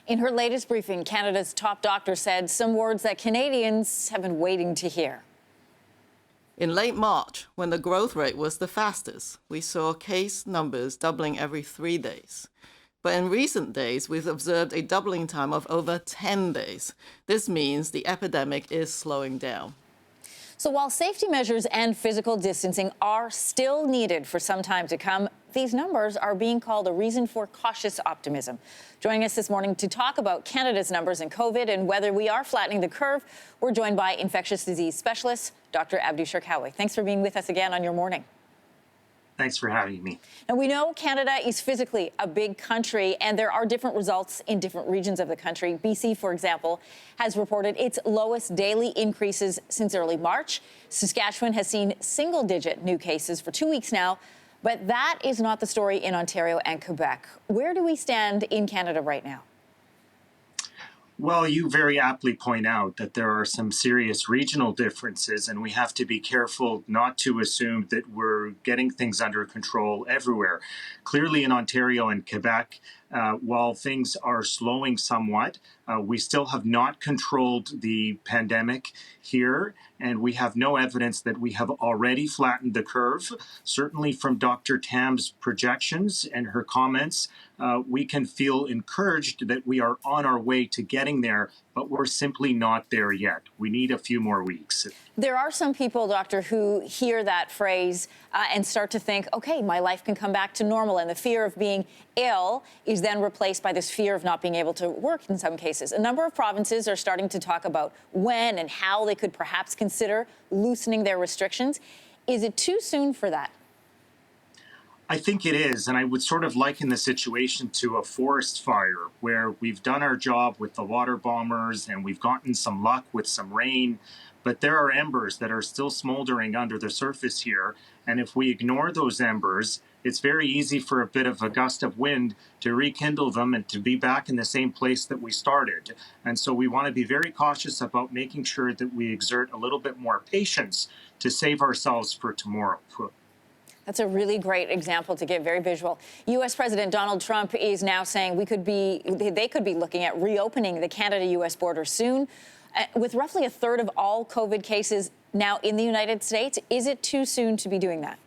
In her latest briefing, Canada's top doctor said some words that Canadians have been waiting to hear. In late March, when the growth rate was the fastest, we saw case numbers doubling every 3 days. But in recent days, we've observed a doubling time of over 10 days. This means the epidemic is slowing down. So while safety measures and physical distancing are still needed for some time to come, these numbers are being called a reason for cautious optimism. Joining us this morning to talk about Canada's numbers in COVID and whether we are flattening the curve, we're joined by infectious disease specialist, Dr. Abdu Sharkawi. Thanks for being with us again on Your Morning. Thanks for having me. And we know Canada is physically a big country, and there are different results in different regions of the country. BC, for example, has reported its lowest daily increases since early March. Saskatchewan has seen single-digit new cases for 2 weeks now, but that is not the story in Ontario and Quebec. Where do we stand in Canada right now? Well, you very aptly point out that there are some serious regional differences, and we have to be careful not to assume that we're getting things under control everywhere. Clearly in Ontario and Quebec, while things are slowing somewhat, we still have not controlled the pandemic here, and we have no evidence that we have already flattened the curve. Certainly from Dr. Tam's projections and her comments, we can feel encouraged that we are on our way to getting there, but we're simply not there yet. We need a few more weeks. There are some people, doctor, who hear that phrase and start to think, okay, my life can come back to normal. And the fear of being ill is then replaced by this fear of not being able to work in some cases. A number of provinces are starting to talk about when and how they could perhaps consider loosening their restrictions. Is it too soon for that? I think it is, and I would sort of liken the situation to a forest fire where we've done our job with the water bombers and we've gotten some luck with some rain, but there are embers that are still smoldering under the surface here, and if we ignore those embers, it's very easy for a bit of a gust of wind to rekindle them and to be back in the same place that we started. And so we want to be very cautious about making sure that we exert a little bit more patience to save ourselves for tomorrow. That's a really great example to give, very visual. U.S. President Donald Trump is now saying they could be looking at reopening the Canada-U.S. border soon. With roughly a third of all COVID cases now in the United States, is it too soon to be doing that?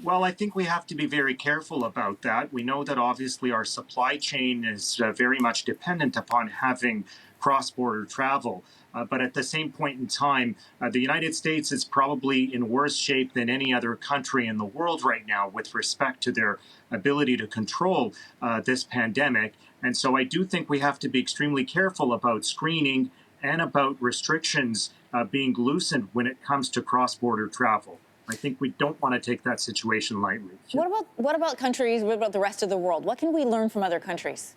Well, I think we have to be very careful about that. We know that obviously our supply chain is very much dependent upon having cross-border travel. But at the same point in time, the United States is probably in worse shape than any other country in the world right now with respect to their ability to control this pandemic. And so I do think we have to be extremely careful about screening and about restrictions being loosened when it comes to cross-border travel. I think we don't want to take that situation lightly. What about countries, what about the rest of the world? What can we learn from other countries?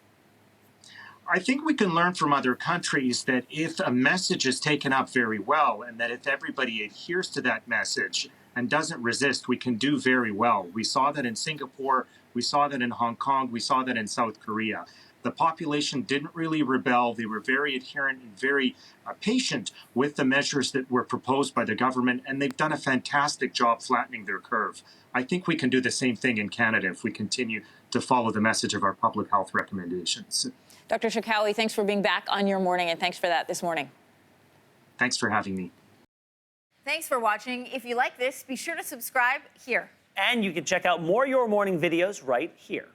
I think we can learn from other countries that if a message is taken up very well and that if everybody adheres to that message and doesn't resist, we can do very well. We saw that in Singapore, we saw that in Hong Kong, we saw that in South Korea. The population didn't really rebel. They were very adherent and very patient with the measures that were proposed by the government, and they've done a fantastic job flattening their curve. I think we can do the same thing in Canada if we continue to follow the message of our public health recommendations. Dr. Sharkawi, thanks for being back on Your Morning, and thanks for that this morning. Thanks for having me. Thanks for watching. If you like this, be sure to subscribe here. And you can check out more Your Morning videos right here.